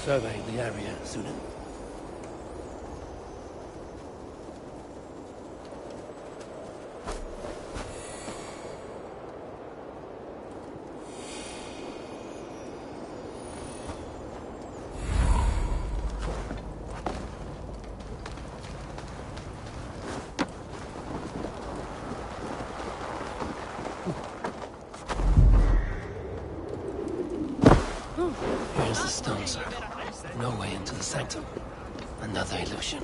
survey the area, Sunan. Here's the stone circle. No way into the sanctum. Another illusion.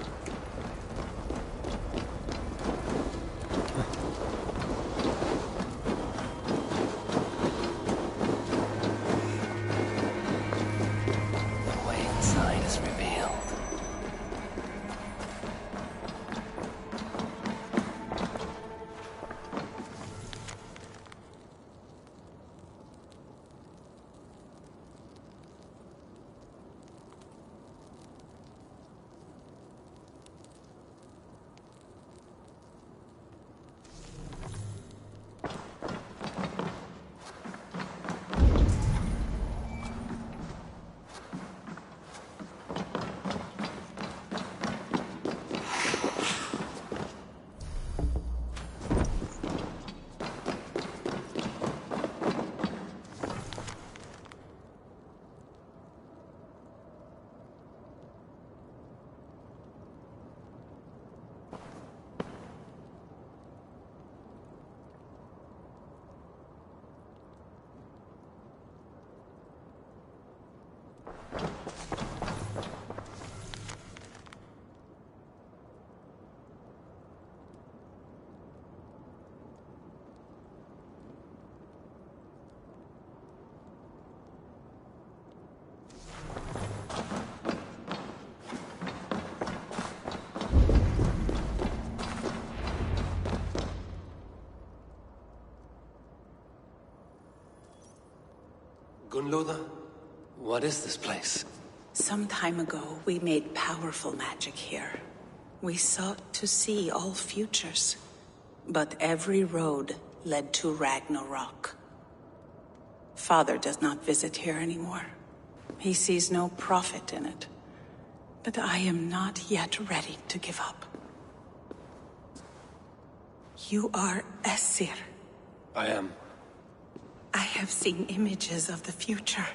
The way inside is revealed. Gunloda, what is this place? Some time ago, we made powerful magic here. We sought to see all futures, but every road led to Ragnarok. Father does not visit here anymore. He sees no profit in it. But I am not yet ready to give up. You are Esir. I am. I have seen images of the future,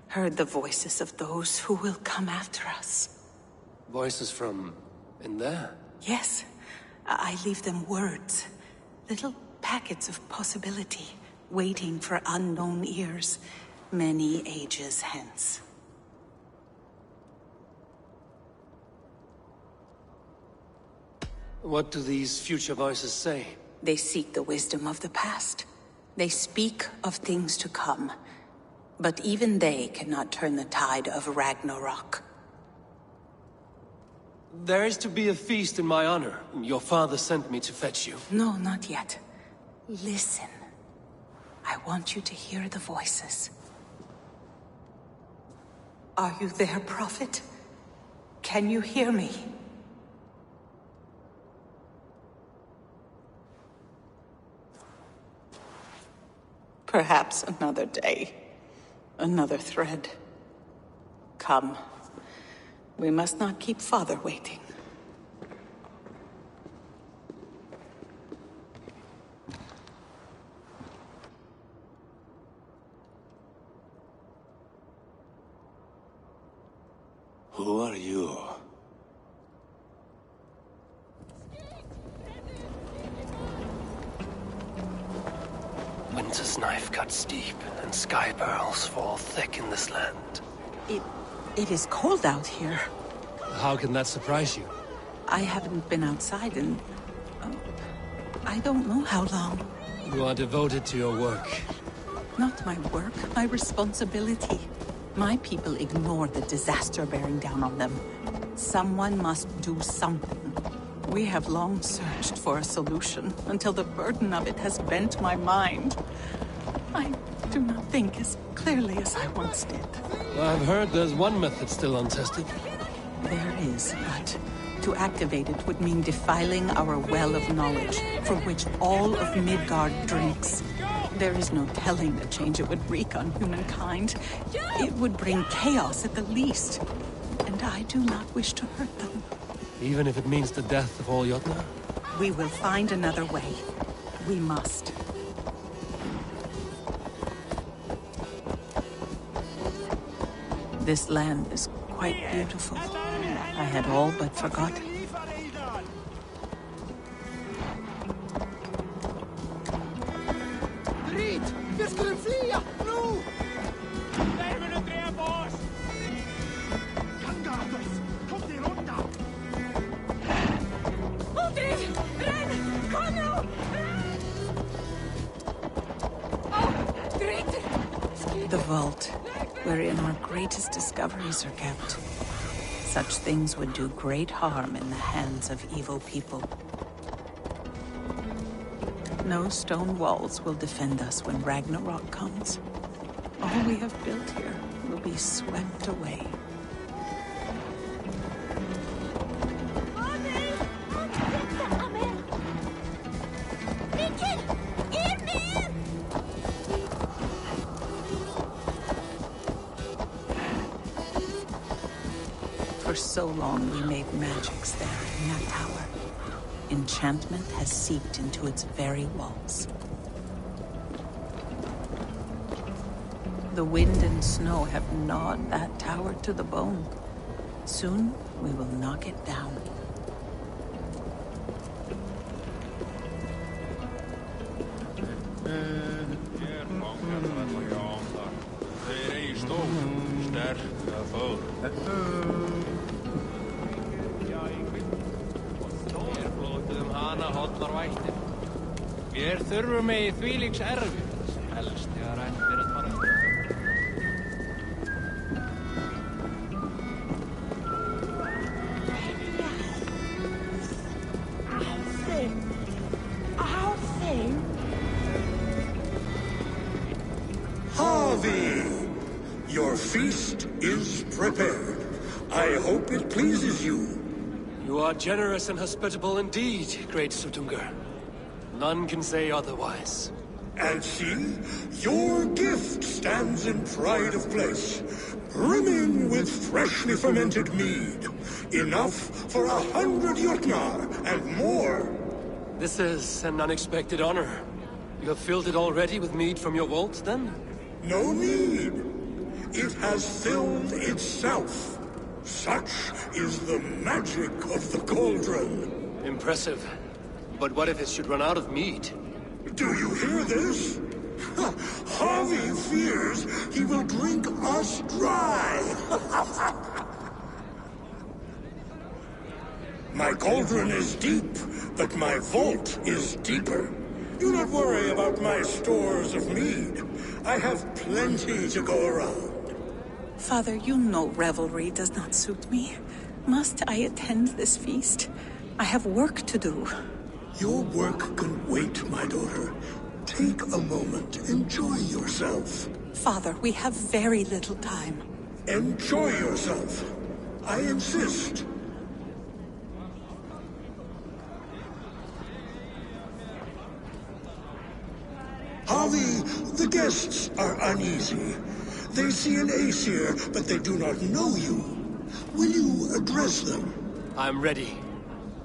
heard the voices of those who will come after us. Voices from in there? Yes, I leave them words, little packets of possibility, waiting for unknown ears, many ages hence. What do these future voices say? They seek the wisdom of the past. They speak of things to come, but even they cannot turn the tide of Ragnarok. There is to be a feast in my honor. Your father sent me to fetch you. No, not yet. Listen. I want you to hear the voices. Are you there, Prophet? Can you hear me? Perhaps another day. Another thread. Come. We must not keep Father waiting. Who are you? Winter's knife cuts deep, and sky pearls fall thick in this land. It is cold out here. How can that surprise you? I haven't been outside in... I don't know how long. You are devoted to your work. Not my work, my responsibility. My people ignore the disaster bearing down on them. Someone must do something. We have long searched for a solution, until the burden of it has bent my mind. I do not think as clearly as I once did. I've heard there's one method still untested. There is, but to activate it would mean defiling our well of knowledge, from which all of Midgard drinks. There is no telling the change it would wreak on humankind. It would bring chaos at the least. And I do not wish to hurt them. Even if it means the death of all Jotnar? We will find another way. We must. This land is quite beautiful. I had all but forgotten. The vault, wherein our greatest discoveries are kept. Such things would do great harm in the hands of evil people. No stone walls will defend us when Ragnarok comes. All we have built here will be swept away. For so long we made magics there in that tower. Enchantment has seeped into its very walls. The wind and snow have gnawed that tower to the bone. Soon we will knock it down. Við þurfum í þvílíks erfitt, helst þegar rættir að fara. Harvey, your feast is prepared. I hope it pleases you. You are generous and hospitable indeed, great Sutungur. None can say otherwise. And see, your gift stands in pride of place, brimming with freshly fermented mead. Enough for 100 Jotnar and more. This is an unexpected honor. You have filled it already with mead from your vault, then? No need. It has filled itself. Such is the magic of the cauldron. Impressive. But what if it should run out of mead? Do you hear this? Harvey fears he will drink us dry. My cauldron is deep, but my vault is deeper. Do not worry about my stores of mead. I have plenty to go around. Father, you know revelry does not suit me. Must I attend this feast? I have work to do. Your work can wait, my daughter. Take a moment. Enjoy yourself. Father, we have very little time. Enjoy yourself. I insist. Harvey, the guests are uneasy. They see an Aesir, but they do not know you. Will you address them? I'm ready.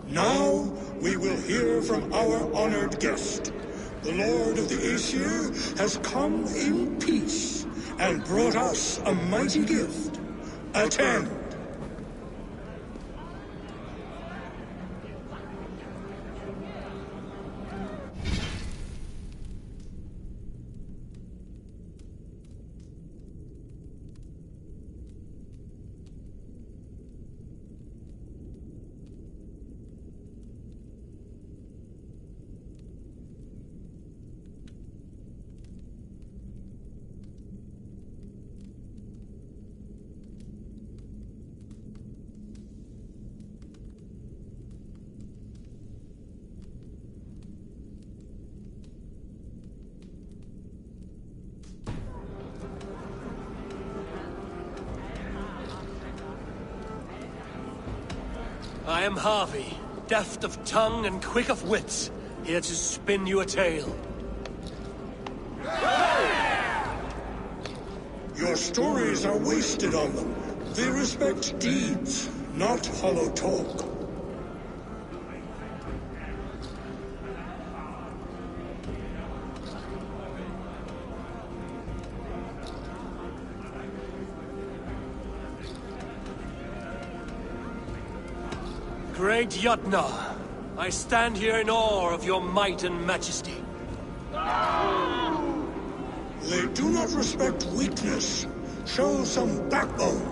Now, we will hear from our honored guest. The Lord of the Aesir has come in peace and brought us a mighty gift. Attend. I am Harvey, deft of tongue and quick of wit, here to spin you a tale. stories are wasted on them. They respect deeds, not hollow talk. Great Yutna, I stand here in awe of your might and majesty. They do not respect weakness. Show some backbone.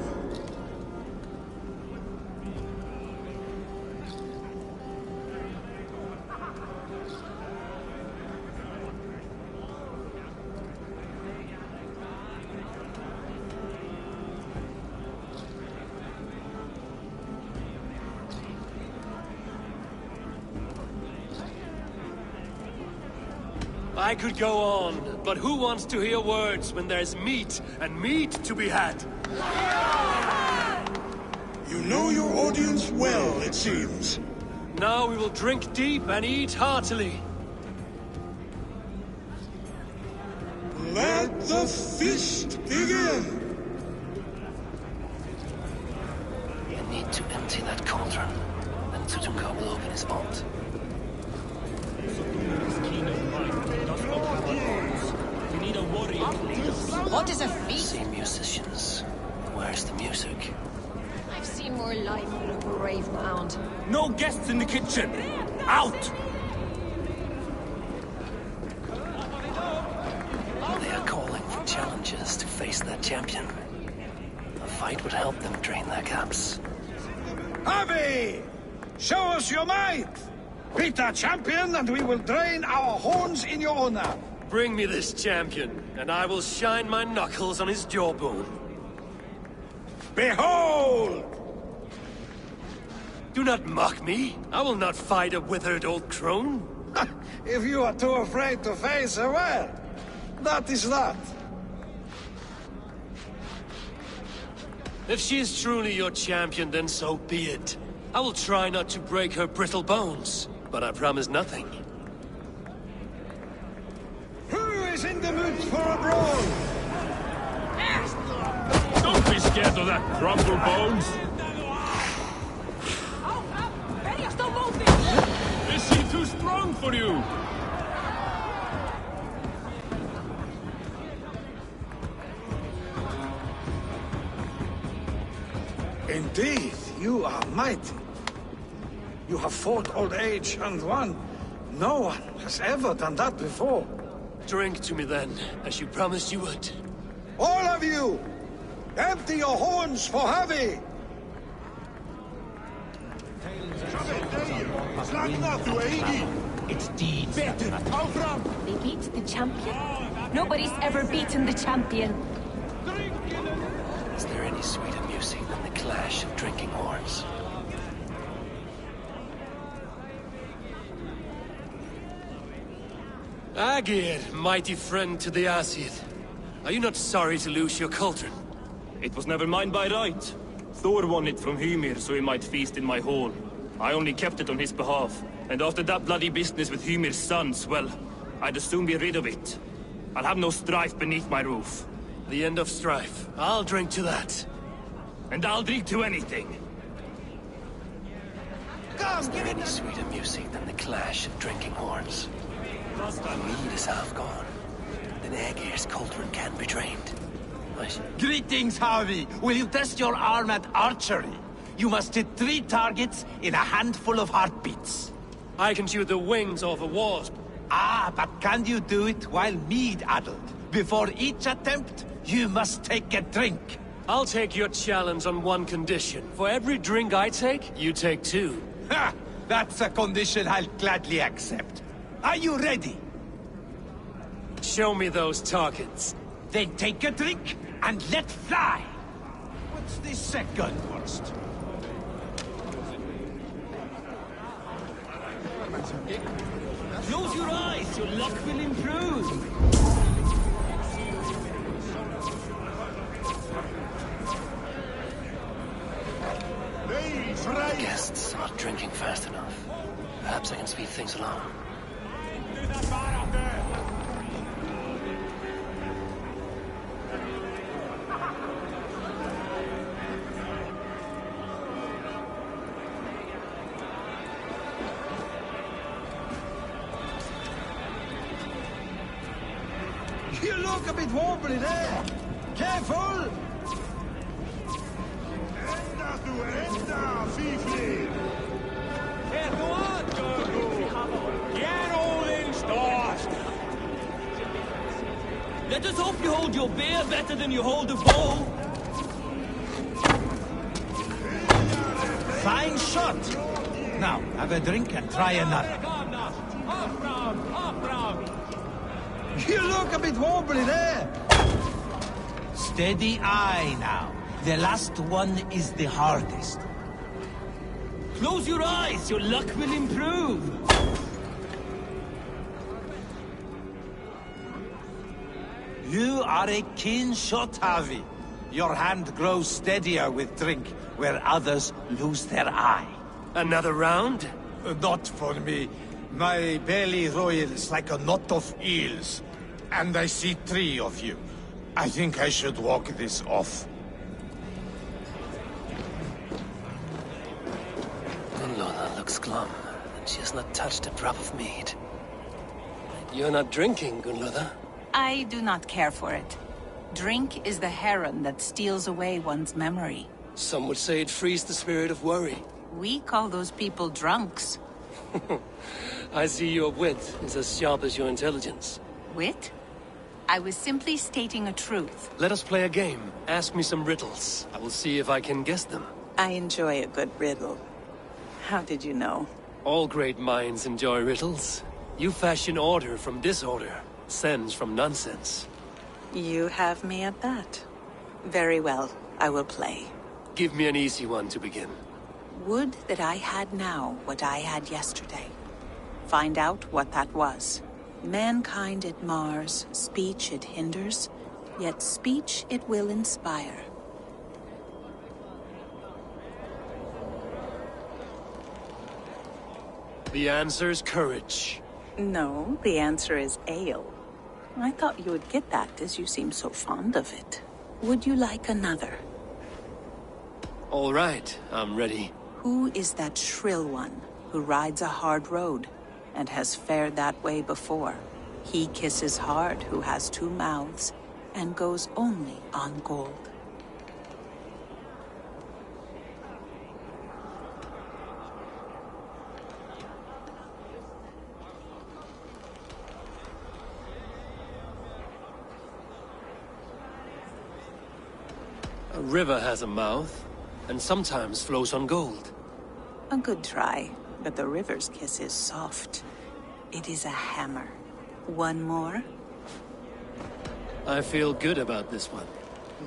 I could go on, but who wants to hear words when there's meat, and meat to be had? You know your audience well, it seems. Now we will drink deep and eat heartily. Let the feast begin! You need to empty that cauldron, then Tutunga will open his vault. What is a feast? See musicians. Where's the music? I've seen more life than a grave mound. No guests in the kitchen! Out! They are calling for challengers to face their champion. A fight would help them drain their caps. Javi! Show us your might! Beat our champion and we will drain our horns in your honor. Bring me this champion, and I will shine my knuckles on his jawbone. Behold! Do not mock me. I will not fight a withered old crone. If you are too afraid to face her, well, that is that. If she is truly your champion, then so be it. I will try not to break her brittle bones, but I promise nothing. Who is in the mood for a brawl? Don't be scared of that crumble bones! Is she too strong for you? Indeed, you are mighty. You have fought old age and won. No one has ever done that before. Drink to me then, as you promised you would. All of you! Empty your horns for Javi! It's deeds. They beat the champion? Nobody's ever beaten the champion. Is there any sweeter music than the clash of drinking horns? Agir, mighty friend to the Aesir. Are you not sorry to lose your cauldron? It was never mine by right. Thor won it from Hymir so he might feast in my hall. I only kept it on his behalf. And after that bloody business with Hymir's sons, well, I'd as soon be rid of it. I'll have no strife beneath my roof. The end of strife. I'll drink to that. And I'll drink to anything. Is there any sweeter music than the clash of drinking horns? The mead is half gone. Then Aegir's cauldron can be drained. Greetings, Harvey. Will you test your arm at archery? You must hit 3 targets in a handful of heartbeats. I can shoot the wings off a wasp. Ah, but can you do it while mead-addled? Before each attempt, you must take a drink. I'll take your challenge on one condition. For every drink I take, you take 2. Ha! That's a condition I'll gladly accept. Are you ready? Show me those targets. Then take a drink and let fly. What's the second worst? Close your eyes, your luck will improve. The guests are not drinking fast enough. Perhaps I can speed things along. You look a bit wobbly there. Careful! Let us hope you hold your beer better than you hold a bow. Fine shot. Now, have a drink and try another. You look a bit wobbly there. Steady eye now. The last one is the hardest. Close your eyes, your luck will improve. You are a keen shot, Harvey. Your hand grows steadier with drink, where others lose their eye. Another round? Not for me. My belly roils like a knot of eels. And I see 3 of you. I think I should walk this off. Gunloda looks glum, and she has not touched a drop of mead. You're not drinking, Gunloda. I do not care for it. Drink is the heron that steals away one's memory. Some would say it frees the spirit of worry. We call those people drunks. I see your wit is as sharp as your intelligence. Wit? I was simply stating a truth. Let us play a game. Ask me some riddles. I will see if I can guess them. I enjoy a good riddle. How did you know? All great minds enjoy riddles. You fashion order from disorder, sense from nonsense. You have me at that. Very well, I will play. Give me an easy one to begin. Would that I had now what I had yesterday. Find out what that was. Mankind it mars, speech it hinders, yet speech it will inspire. The answer's courage. No, the answer is ale. I thought you would get that, as you seem so fond of it. Would you like another? All right, I'm ready. Who is that shrill one who rides a hard road and has fared that way before? He kisses hard who has 2 mouths and goes only on gold. A river has a mouth, and sometimes flows on gold. A good try, but the river's kiss is soft. It is a hammer. One more? I feel good about this one.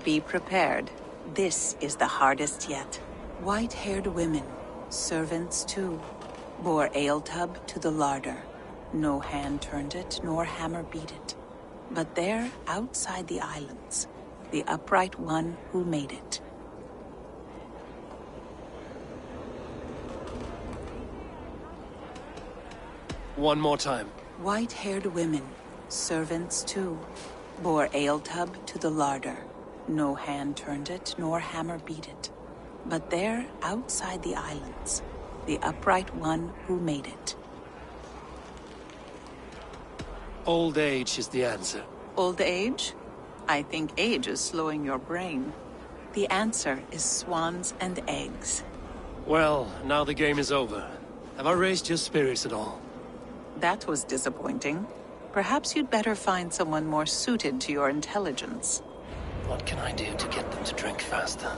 Be prepared. This is the hardest yet. White-haired women, servants too, bore ale tub to the larder. No hand turned it, nor hammer beat it. But there, outside the islands, the upright one who made it. One more time. White-haired women, servants too, bore ale tub to the larder. No hand turned it, nor hammer beat it. But there, outside the islands, the upright one who made it. Old age is the answer. Old age? I think age is slowing your brain. The answer is swans and eggs. Well, now the game is over. Have I raised your spirits at all? That was disappointing. Perhaps you'd better find someone more suited to your intelligence. What can I do to get them to drink faster?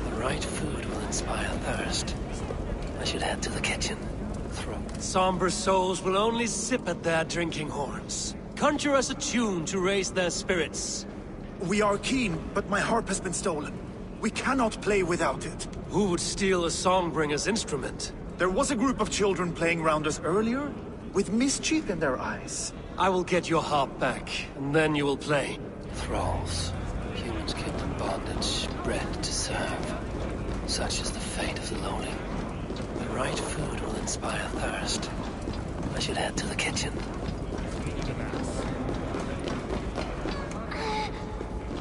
The right food will inspire thirst. I should head to the kitchen. Somber souls will only sip at their drinking horns. Conjure us a tune to raise their spirits. We are keen, but my harp has been stolen. We cannot play without it. Who would steal a songbringer's instrument? There was a group of children playing round us earlier, with mischief in their eyes. I will get your harp back, and then you will play. Thralls. Humans kept in bondage, bred to serve. Such is the fate of the lowly. The right food will inspire thirst. I should should head to the kitchen.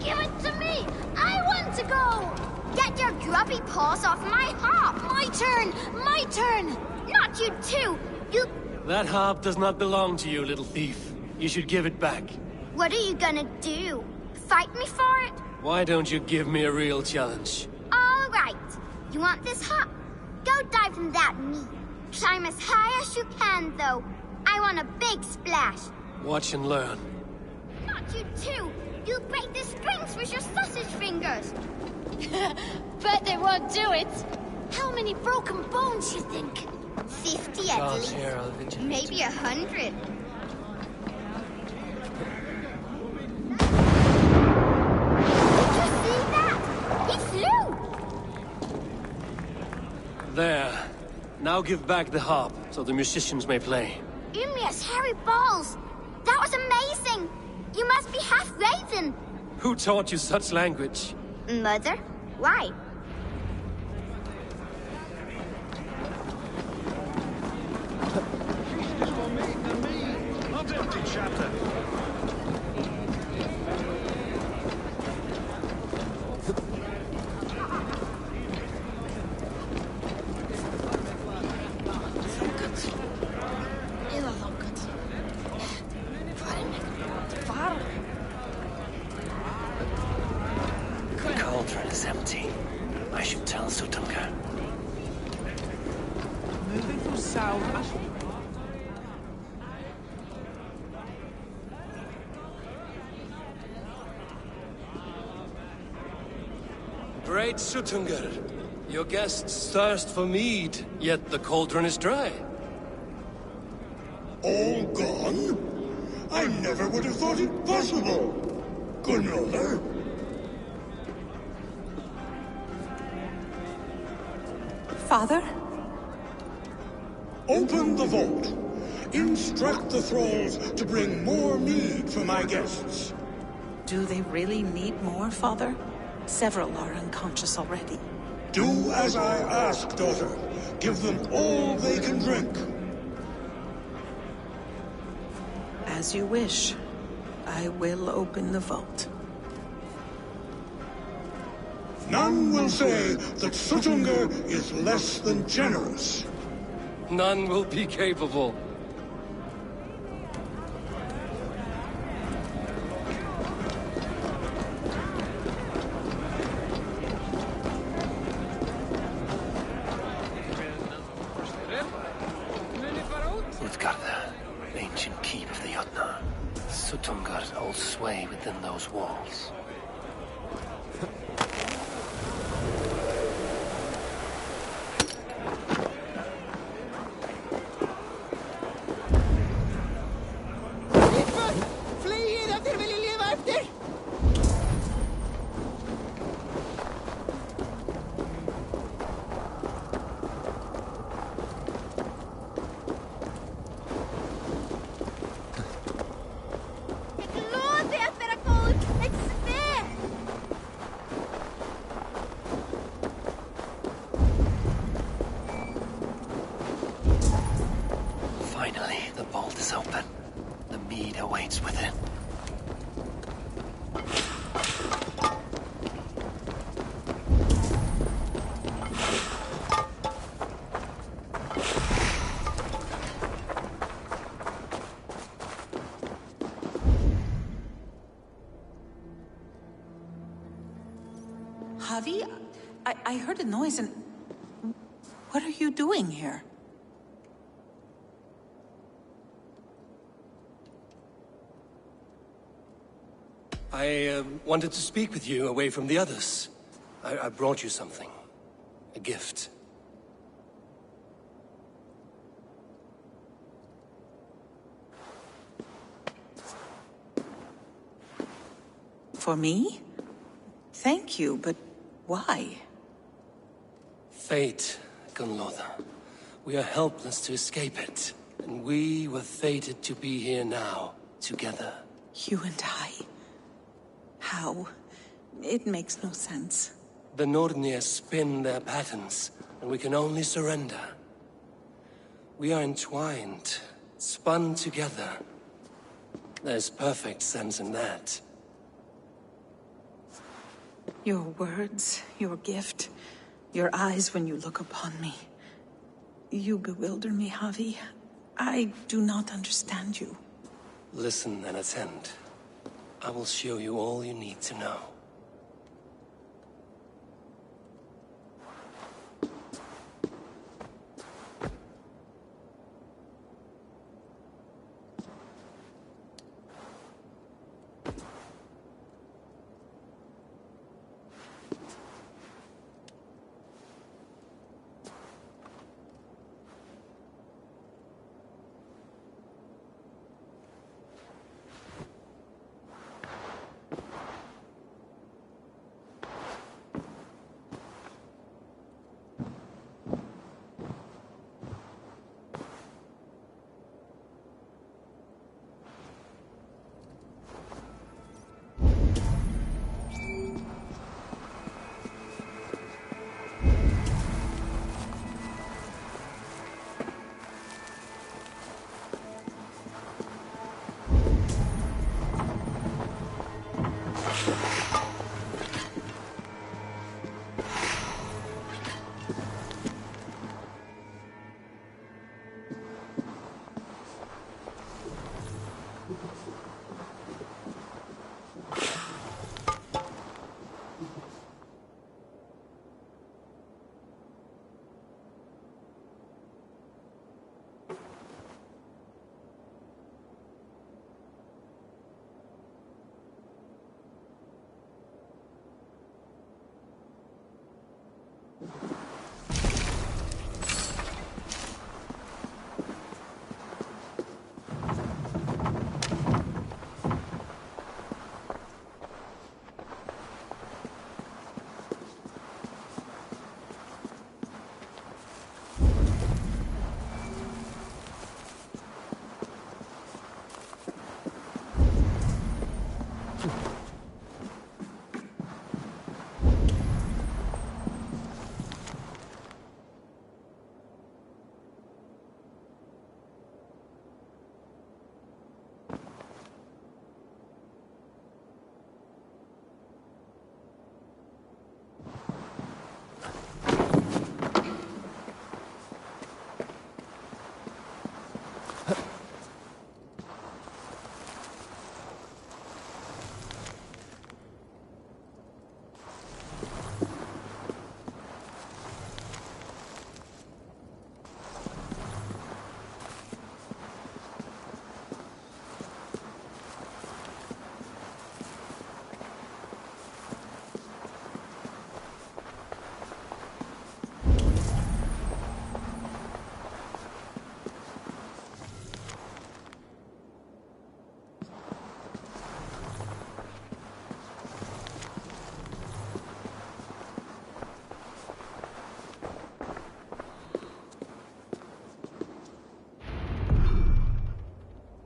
Give it to me! I want to go! Get your grubby paws off my harp! My turn! My turn! Not you too! You... That harp does not belong to you, little thief. You should give it back. What are you gonna do? Fight me for it? Why don't you give me a real challenge? All right. You want this harp? Go dive in that meat. Climb as high as you can, though. I want a big splash. Watch and learn. Not you too! You'll break the strings with your sausage fingers! Bet they won't do it. How many broken bones, you think? 50 at God, least. here, I'll venture. Maybe 100. Did you see that? He flew! There. Now give back the harp, so the musicians may play. Ymir's hairy balls! That was amazing! You must be half raven! Who taught you such language? Mother? Why? Not empty chatter. The cauldron is empty. I should tell Sutunga. Moving to south. Great Sutungar, your guests thirst for mead, yet the cauldron is dry. All gone? I never would have thought it possible. Gunnoda? Father? Open the vault. Instruct the thralls to bring more mead for my guests. Do they really need more, Father? Several are unconscious already. Do as I ask, daughter. Give them all they can drink. As you wish. I will open the vault. None will say that Sutunga is less than generous. None will be capable. Utgarda, ancient keep of the Jotnar. Sutungar holds sway within those walls. Finally, the vault is open. The mead awaits within. Javi, I heard a noise and... What are you doing here? I wanted to speak with you away from the others. I brought you something. A gift. For me? Thank you, but why? Fate, Gunloda. We are helpless to escape it. And we were fated to be here now, together. You and I? How? It makes no sense. The Nordnir spin their patterns, and we can only surrender. We are entwined, spun together. There's perfect sense in that. Your words, your gift, your eyes when you look upon me. You bewilder me, Javi. I do not understand you. Listen and attend. I will show you all you need to know.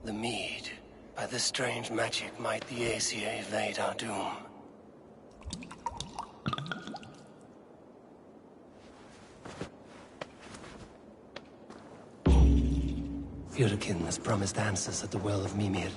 The mead. By this strange magic might the Aesir evade our doom. Furikin has promised answers at the Well of Mimir.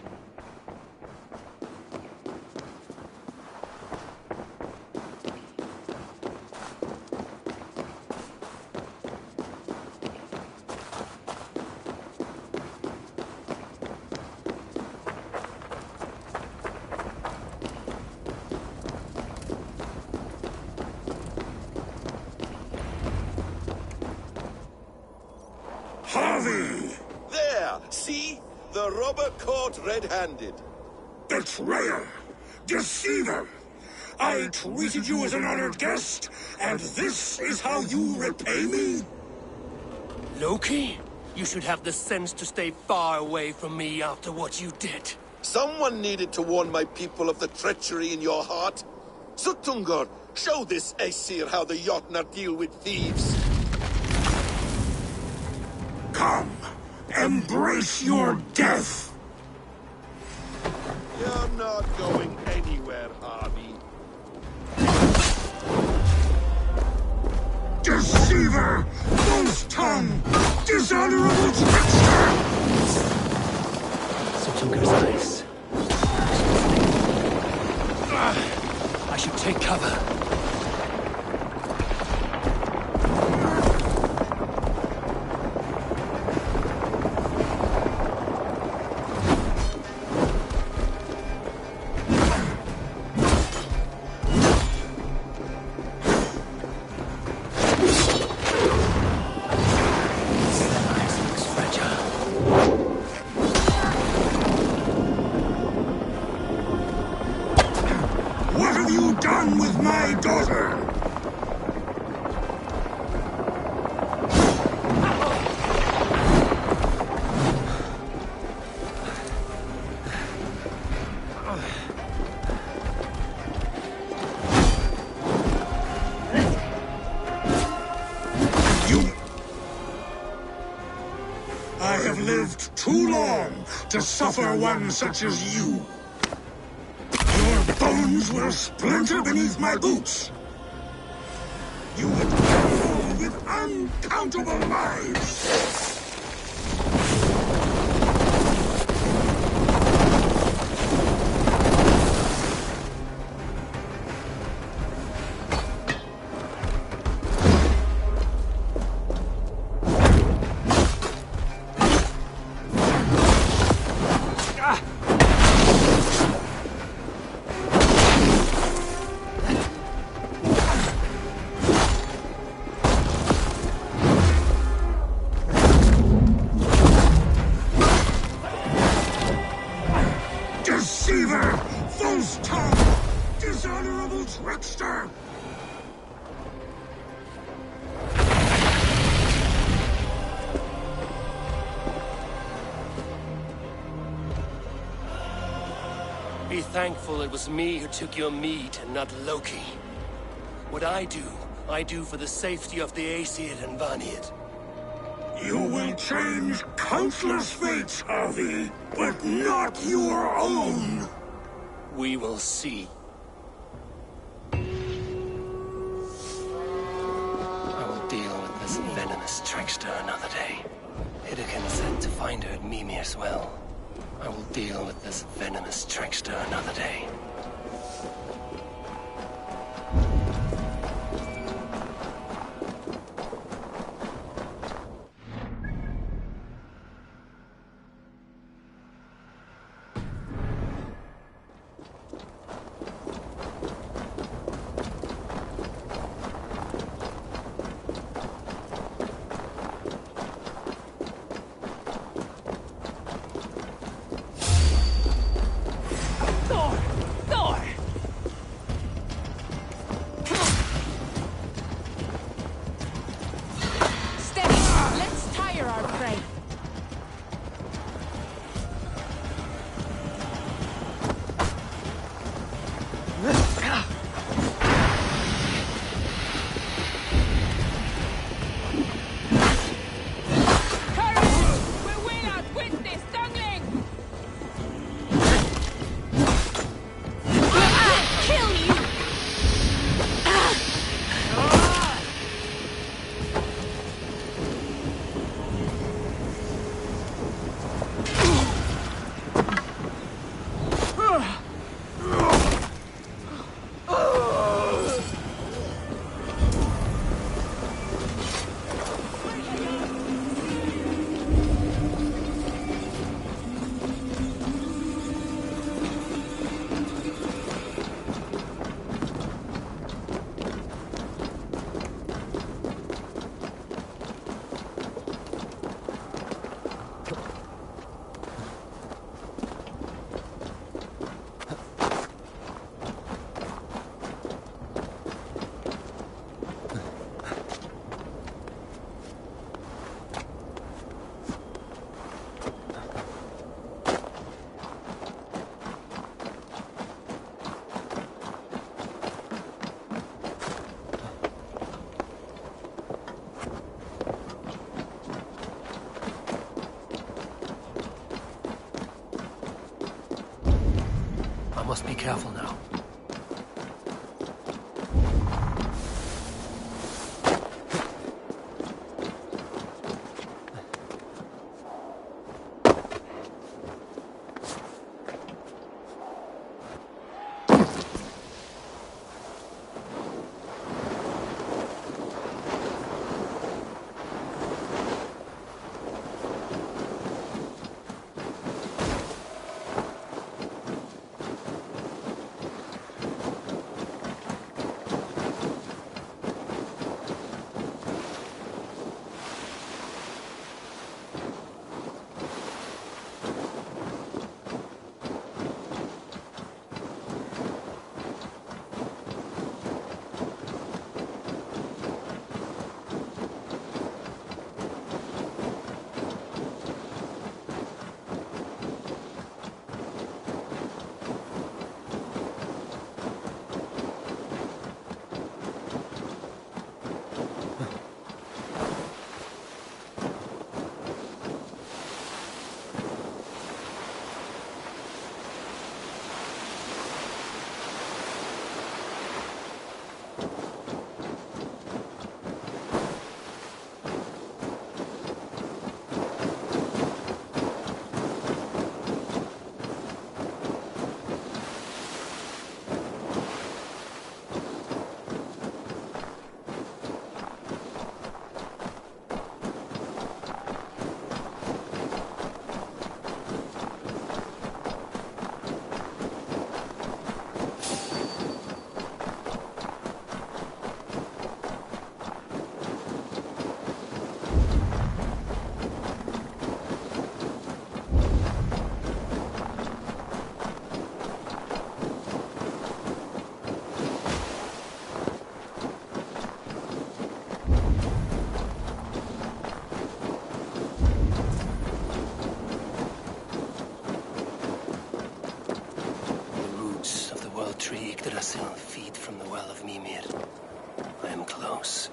There! See? The robber caught red-handed. Betrayer! Deceiver! I treated you as an honored guest, and this is how you repay me? Loki? You should have the sense to stay far away from me after what you did. Someone needed to warn my people of the treachery in your heart. Suttungr, show this Aesir how the Jotnar deal with thieves. Come, embrace your death! You're not going anywhere, Harvey. Deceiver! False tongue! Dishonorable trickster! my daughter! I have lived too long to suffer one such as you. Your bones will splinter beneath my boots. You would fall with uncountable lives. Deceiver! False tongue! Dishonorable trickster! Be thankful it was me who took your meat and not Loki. What I do for the safety of the Aesir and Vanir. You will change countless fates, Harvey, but not your own! We will see. I will deal with this venomous trickster another day. Hidekin said to find her at Mimir's well. I will deal with this venomous trickster another day. I must be careful now. Yggdrasil feed from the well of Mimir. I am close.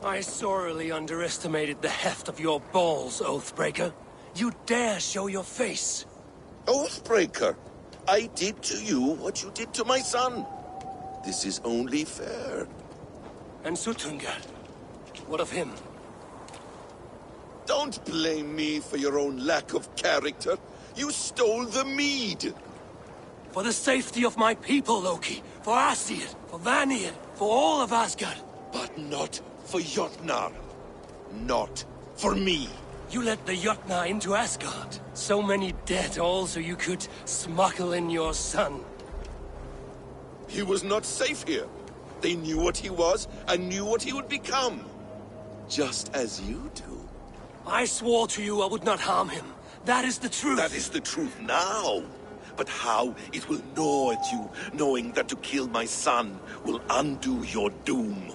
I sorely underestimated the heft of your balls, Oathbreaker. You dare show your face! Oathbreaker, I did to you what you did to my son. This is only fair. And Sutungar? What of him? Don't blame me for your own lack of character. You stole the mead. For the safety of my people, Loki. For Aesir, for Vanir, for all of Asgard. But not for Jotnar. Not for me. You let the Jotnar into Asgard. So many dead, all so you could smuggle in your son. He was not safe here. They knew what he was and knew what he would become. Just as you do. I swore to you I would not harm him. That is the truth. That is the truth now. But how it will gnaw at you, knowing that to kill my son will undo your doom.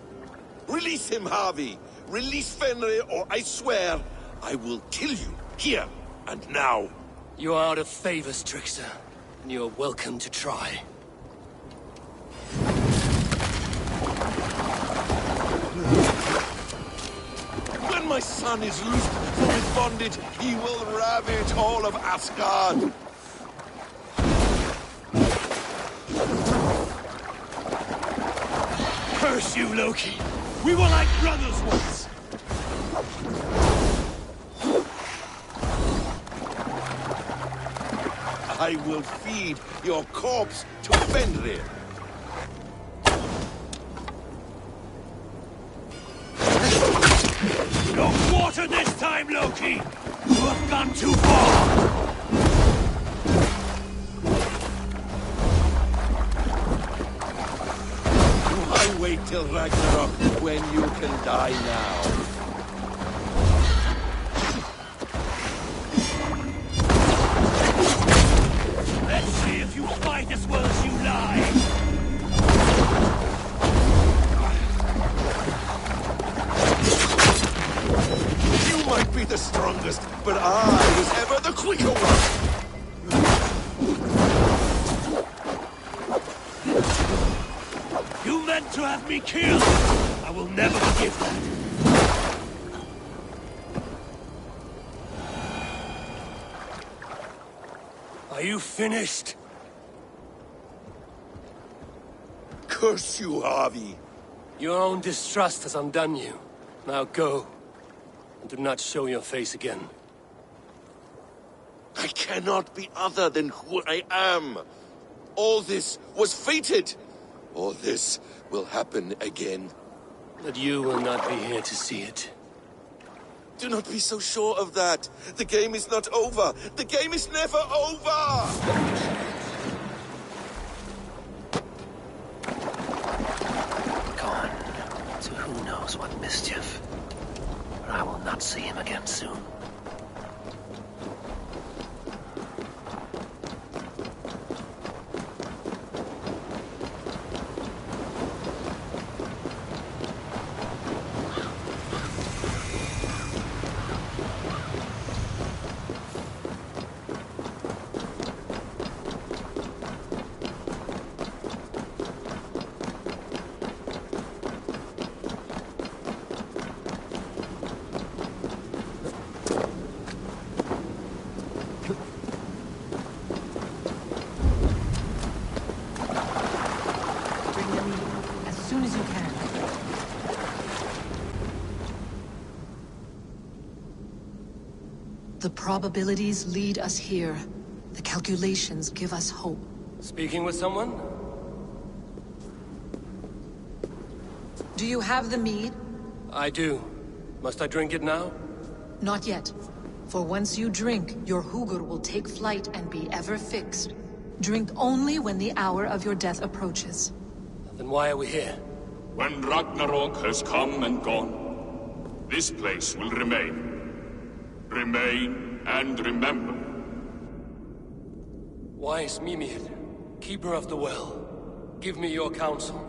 Release him, Harvey. Release Fenrir, or I swear, I will kill you, here and now. You are out of favors, trickster. And you are welcome to try. When my son is loosed from his bondage, he will ravage all of Asgard. Curse you, Loki! We were like brothers once! I will feed your corpse to Fenrir. No quarter this time, Loki! You have gone too far! Why wait till Ragnarok when you can die now? Let's see if you fight as well as you lie! You might be the strongest, but I was ever the quicker one! You meant to have me killed! I will never forgive that! Are you finished? Curse you, Harvey! Your own distrust has undone you. Now go. And do not show your face again. I cannot be other than who I am. All this was fated. All this will happen again. But you will not be here to see it. Do not be so sure of that. The game is not over. The game is never over! Gone to who knows what mischief. But I will not see him again soon. The probabilities lead us here. The calculations give us hope. Speaking with someone? Do you have the mead? I do. Must I drink it now? Not yet. For once you drink, your Hugur will take flight and be ever fixed. Drink only when the hour of your death approaches. Then why are we here? When Ragnarok has come and gone, This place will remain. Remain and remember. Wise Mimir, keeper of the well, give me your counsel.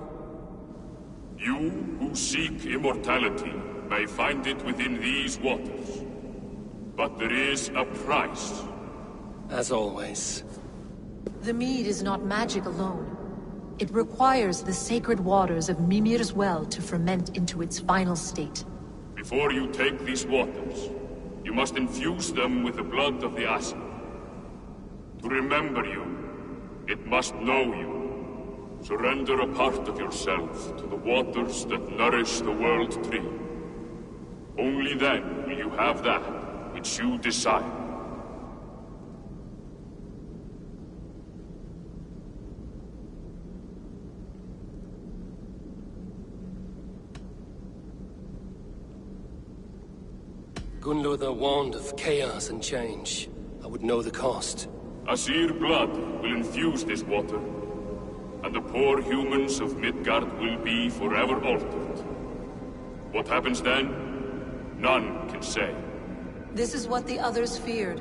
You who seek immortality may find it within these waters. But there is a price. As always. The mead is not magic alone. It requires the sacred waters of Mimir's well to ferment into its final state. Before you take these waters, you must infuse them with the blood of the Aesir. To remember you, it must know you. Surrender a part of yourself to the waters that nourish the World Tree. Only then will you have that which you desire. Gunlother warned of chaos and change. I would know the cost. Aesir blood will infuse this water, and the poor humans of Midgard will be forever altered. What happens then? None can say. This is what the others feared.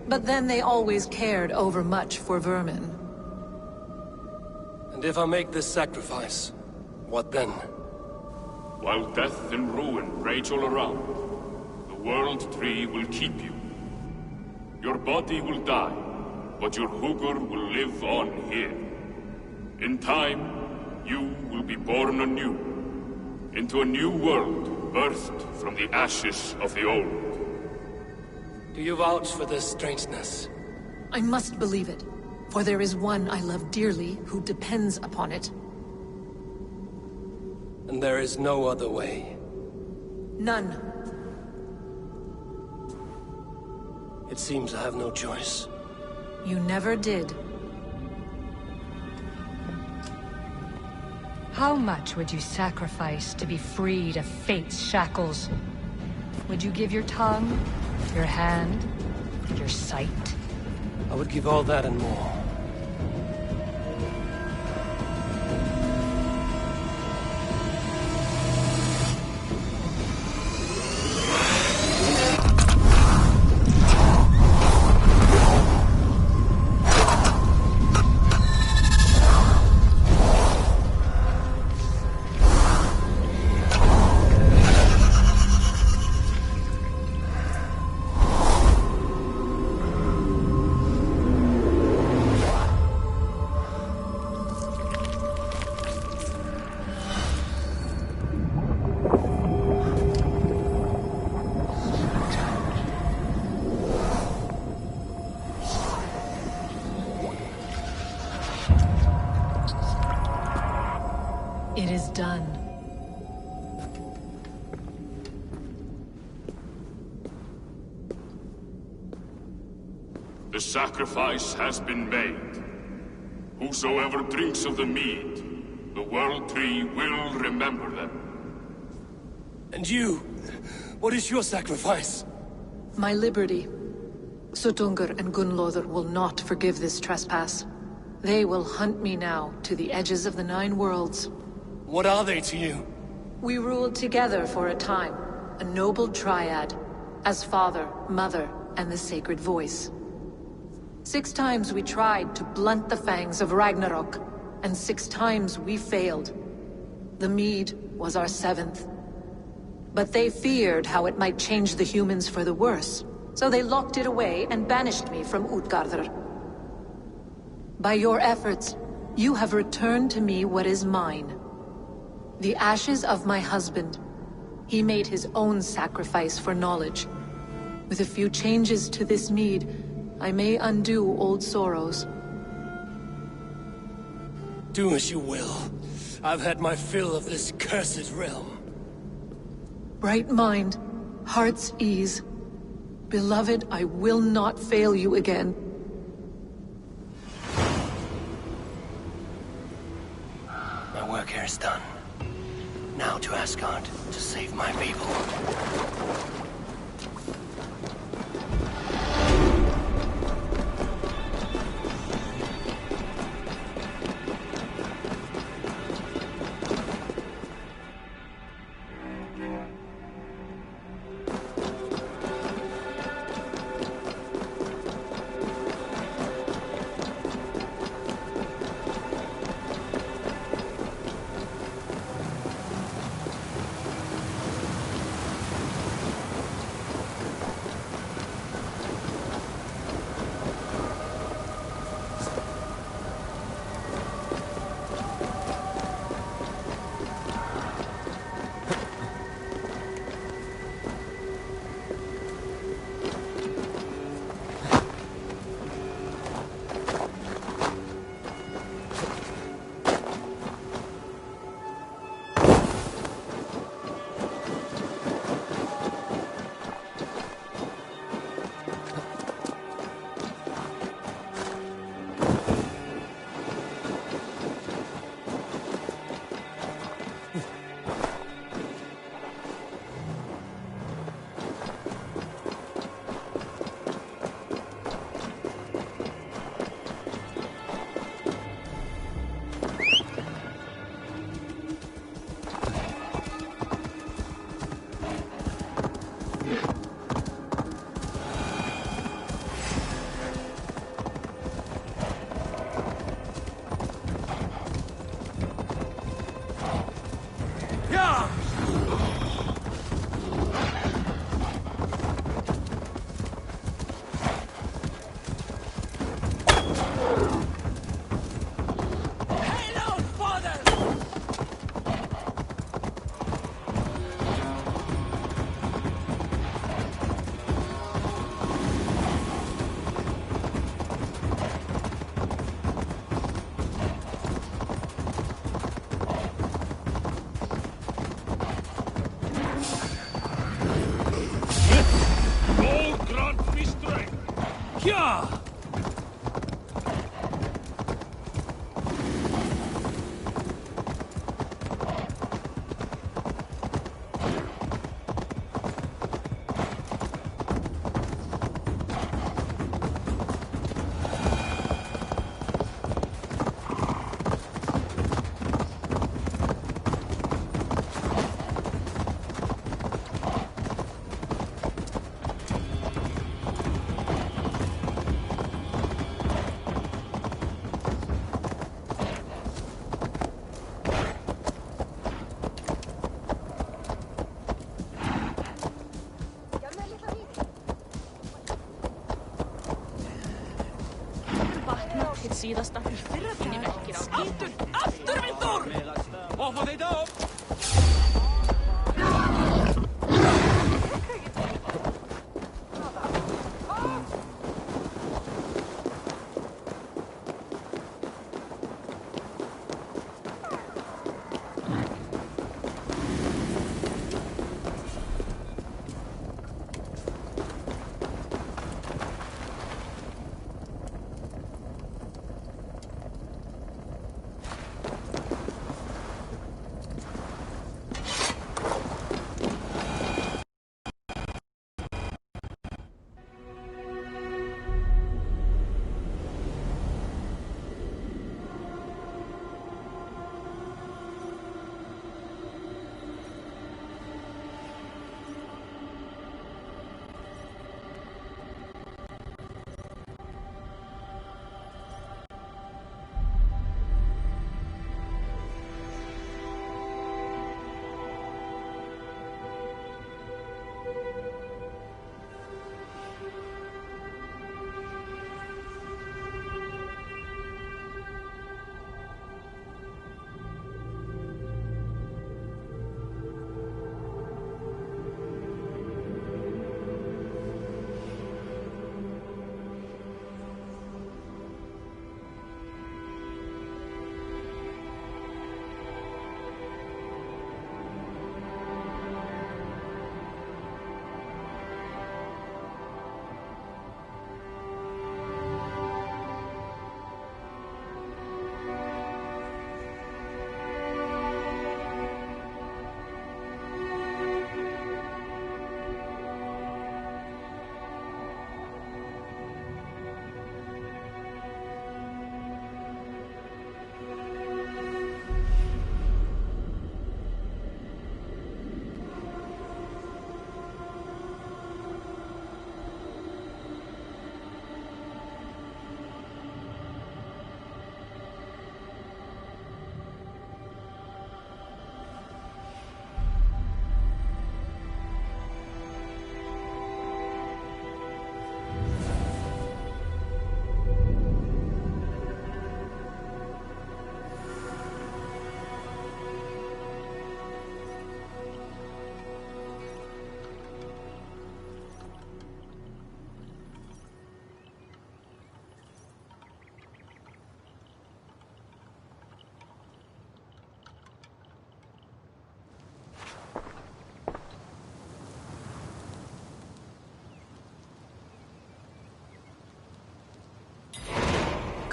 But then they always cared overmuch for vermin. And if I make this sacrifice, what then? While death and ruin rage all around, the World Tree will keep you. Your body will die, but your Hugur will live on here. In time, you will be born anew, into a new world birthed from the ashes of the old. Do you vouch for this strangeness? I must believe it, for there is one I love dearly who depends upon it. And there is no other way? None. It seems I have no choice. You never did. How much would you sacrifice to be freed of fate's shackles? Would you give your tongue, your hand, your sight? I would give all that and more. It is done. The sacrifice has been made. Whosoever drinks of the mead, the World Tree will remember them. And you? What is your sacrifice? My liberty. Suttungr and Gunlother will not forgive this trespass. They will hunt me now to the edges of the 9 worlds. What are they to you? We ruled together for a time, a noble triad, as father, mother, and the sacred voice. 6 times we tried to blunt the fangs of Ragnarok, and 6 times we failed. The mead was our 7th. But they feared how it might change the humans for the worse, so they locked it away and banished me from Utgardr. By your efforts, you have returned to me what is mine. The ashes of my husband. He made his own sacrifice for knowledge. With a few changes to this mead, I may undo old sorrows. Do as you will. I've had my fill of this cursed realm. Bright mind, heart's ease. Beloved, I will not fail you again. My work here is done. Now to Asgard, to save my people. Síðasta í fyrra finni merkir á skítur. Afturvindur! Off og þeir upp!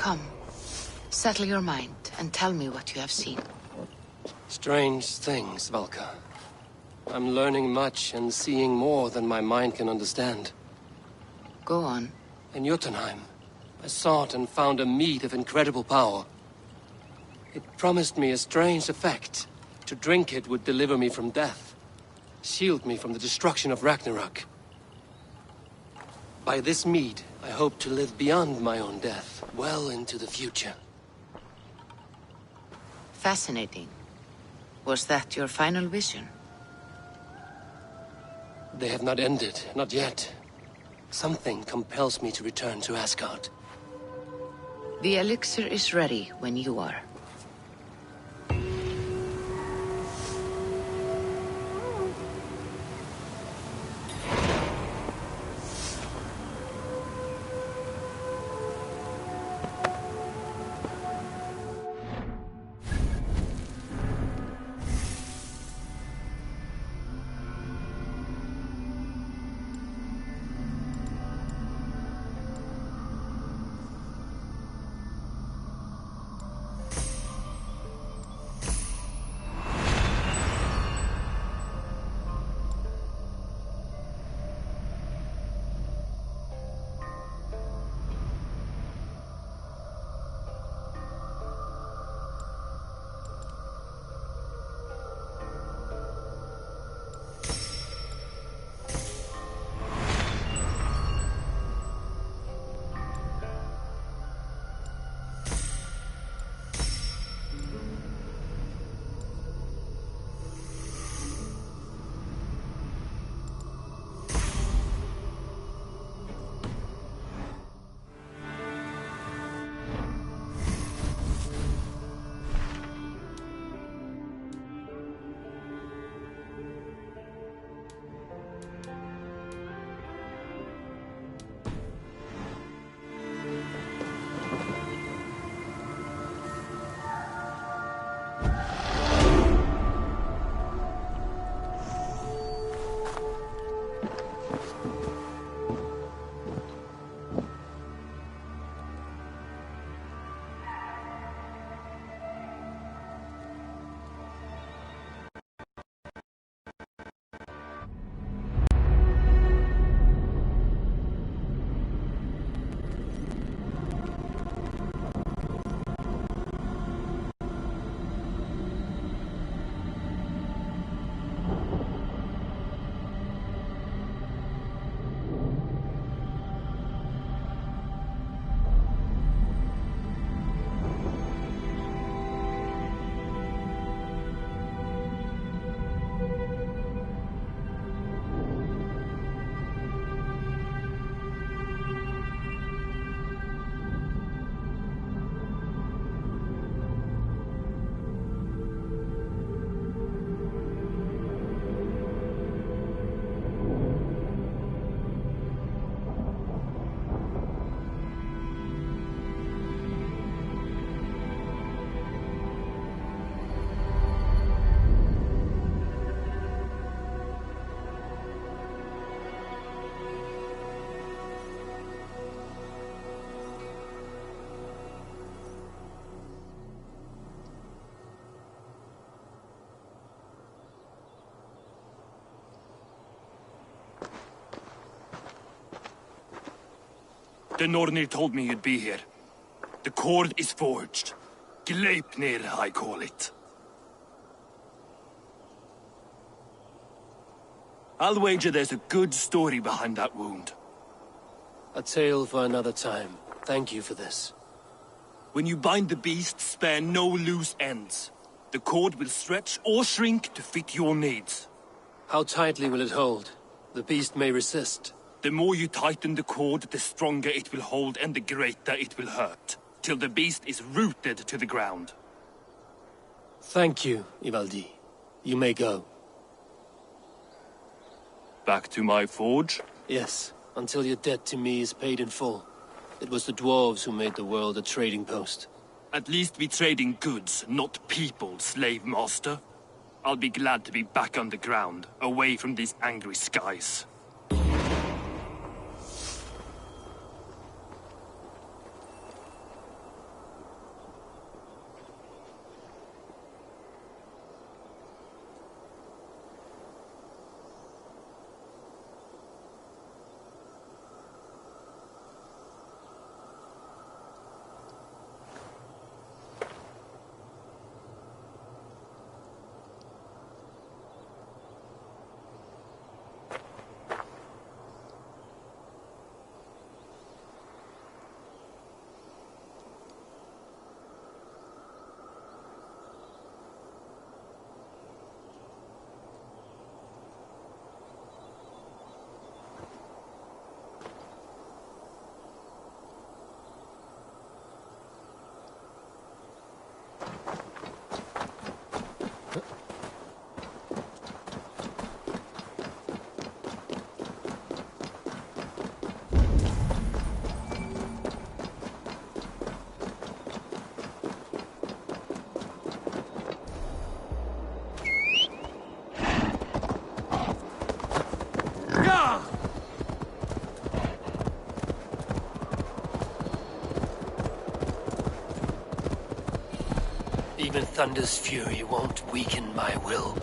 Come, settle your mind and tell me what you have seen. Strange things, Valka. I'm learning much and seeing more than my mind can understand. Go on. In Jotunheim, I sought and found a mead of incredible power. It promised me a strange effect. To drink it would deliver me from death, shield me from the destruction of Ragnarok. By this mead, I hope to live beyond my own death, well into the future. Fascinating. Was that your final vision? They have not ended, not yet. Something compels me to return to Asgard. The elixir is ready when you are. The Nornir told me you'd be here. The cord is forged. Gleipnir, I call it. I'll wager there's a good story behind that wound. A tale for another time. Thank you for this. When you bind the beast, spare no loose ends. The cord will stretch or shrink to fit your needs. How tightly will it hold? The beast may resist. The more you tighten the cord, the stronger it will hold and the greater it will hurt, till the beast is rooted to the ground. Thank you, Ivaldi. You may go. Back to my forge? Yes, until your debt to me is paid in full. It was the dwarves who made the world a trading post. At least we trade in goods, not people, slave master. I'll be glad to be back on the ground, away from these angry skies. Even Thunder's fury won't weaken my will.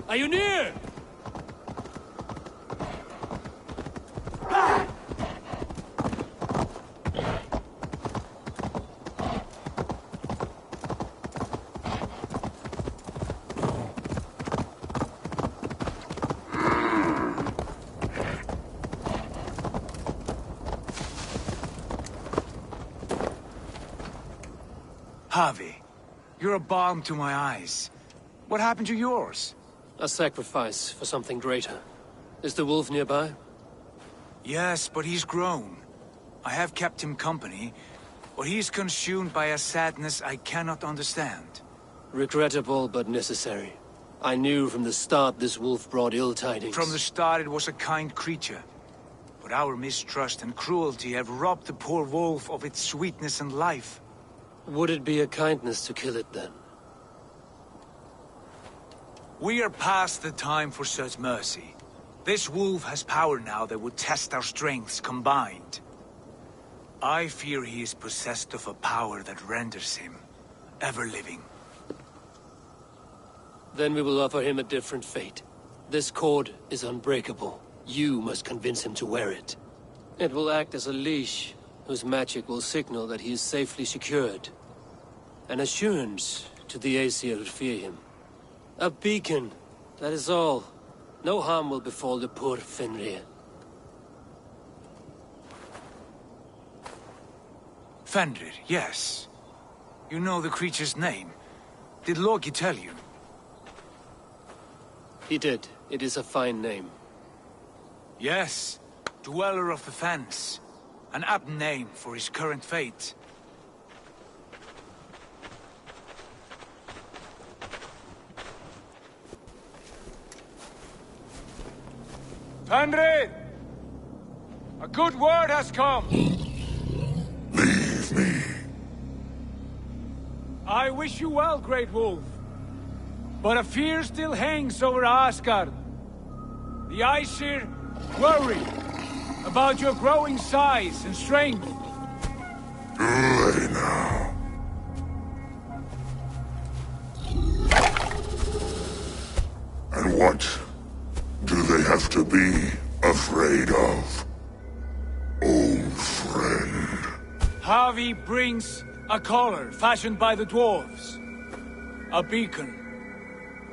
Are you near? Harvey, you're a balm to my eyes. What happened to yours? A sacrifice for something greater. Is the wolf nearby? Yes, but he's grown. I have kept him company, but he's consumed by a sadness I cannot understand. Regrettable, but necessary. I knew from the start this wolf brought ill tidings. From the start it was a kind creature. But our mistrust and cruelty have robbed the poor wolf of its sweetness and life. Would it be a kindness to kill it, then? We are past the time for such mercy. This wolf has power now that would test our strengths combined. I fear he is possessed of a power that renders him ever-living. Then we will offer him a different fate. This cord is unbreakable. You must convince him to wear it. It will act as a leash, whose magic will signal that he is safely secured. An assurance to the Aesir who fear him. A beacon, that is all. No harm will befall the poor Fenrir. Fenrir, yes. You know the creature's name. Did Loki tell you? He did. It is a fine name. Yes. Dweller of the Fens. An apt name for his current fate. Fenrir! A good word has come! Leave me. I wish you well, Great Wolf. But a fear still hangs over Asgard. The Aesir worry about your growing size and strength. Do they now? And what do they have to be afraid of, old friend? Harvey brings a collar fashioned by the dwarves. A beacon,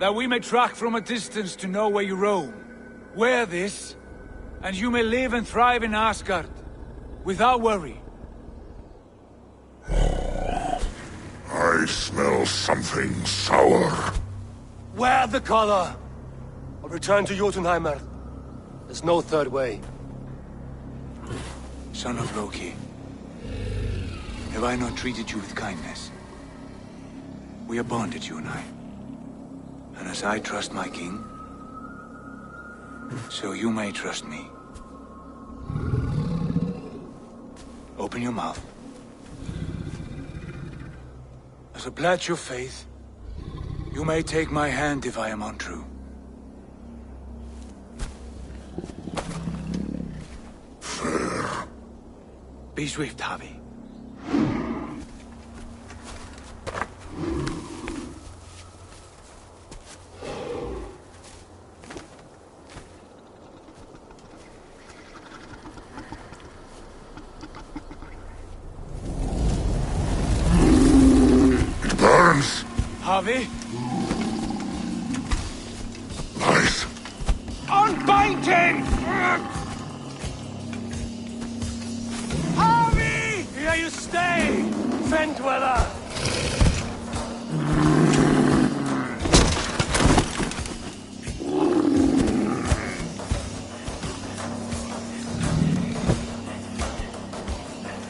that we may track from a distance to know where you roam. Wear this, and you may live and thrive in Asgard, without worry. I smell something sour. Wear the collar! Or return to Jotunheimer. There's no third way. Son of Loki, have I not treated you with kindness? We are bonded, you and I. And as I trust my king, so you may trust me. Open your mouth. As a pledge of faith, you may take my hand if I am untrue. Fair. Be swift, Harvey. Burns! Harvey? Nice. Unbind him! Harvey! Here you stay, Fen Dweller!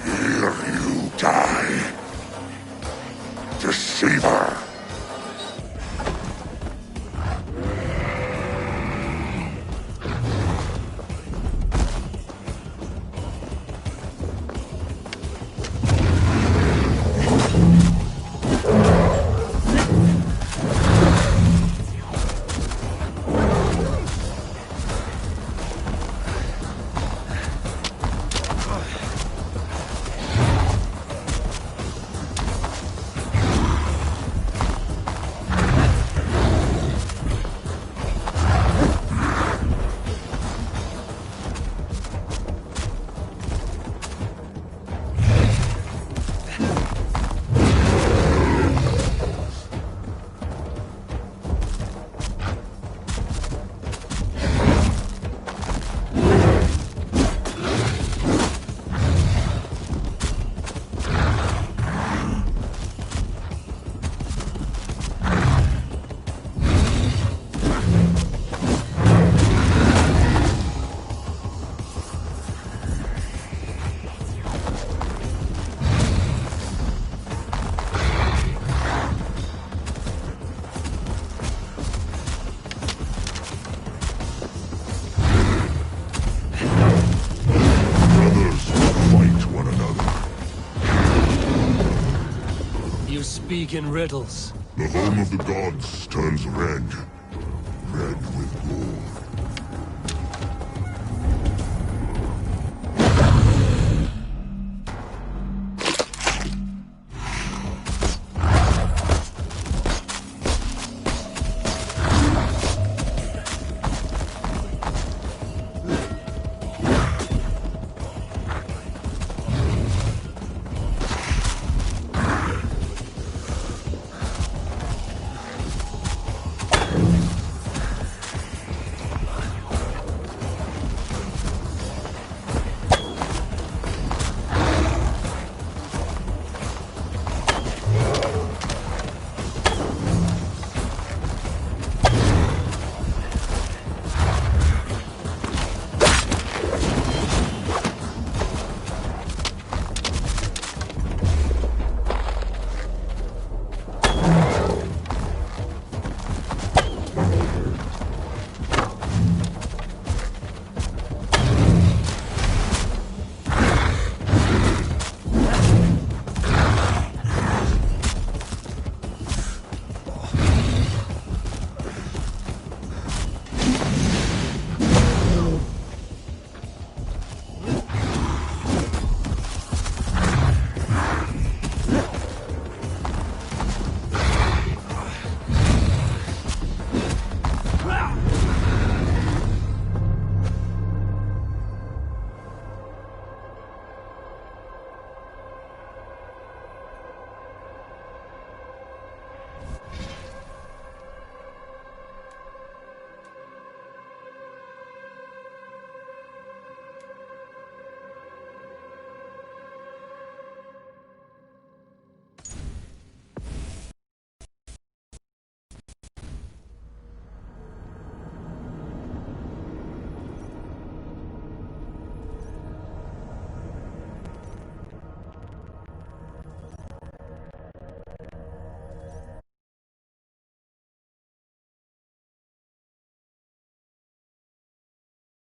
Here you die. Deceiver. you speak in riddles? The home of the gods turns red. Red with gore.